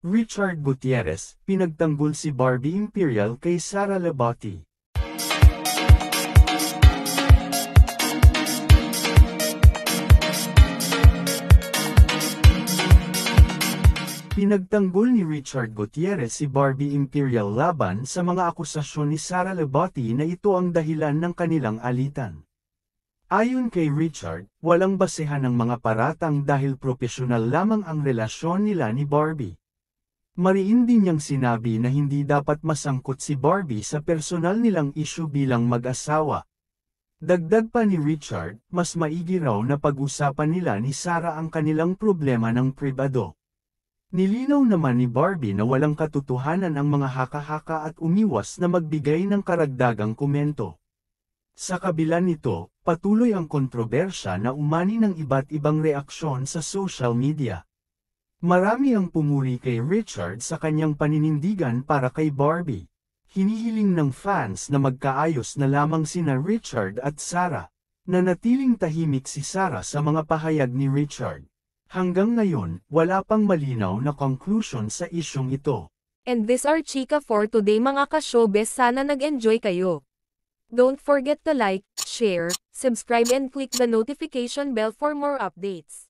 Richard Gutierrez, pinagtanggol si Barbie Imperial kay Sara Labati. Pinagtanggol ni Richard Gutierrez si Barbie Imperial laban sa mga akusasyon ni Sara Labati na ito ang dahilan ng kanilang alitan. Ayon kay Richard, walang basehan ng mga paratang dahil propesyonal lamang ang relasyon nila ni Barbie. Mariin din niyang sinabi na hindi dapat masangkot si Barbie sa personal nilang isyu bilang mag-asawa. Dagdag pa ni Richard, mas maigi raw na pag-usapan nila ni Sara ang kanilang problema ng pribado. Nilinaw naman ni Barbie na walang katotohanan ang mga haka-haka at umiwas na magbigay ng karagdagang komento. Sa kabila nito, patuloy ang kontrobersya na umani ng iba't ibang reaksyon sa social media. Marami ang pumuri kay Richard sa kanyang paninindigan para kay Barbie. Hinihiling ng fans na magkaayos na lamang sina Richard at Sara. Nanatiling tahimik si Sara sa mga pahayag ni Richard. Hanggang ngayon, wala pang malinaw na conclusion sa isyong ito. And this are chika for today mga ka-showbiz, sana nag-enjoy kayo. Don't forget to like, share, subscribe and click the notification bell for more updates.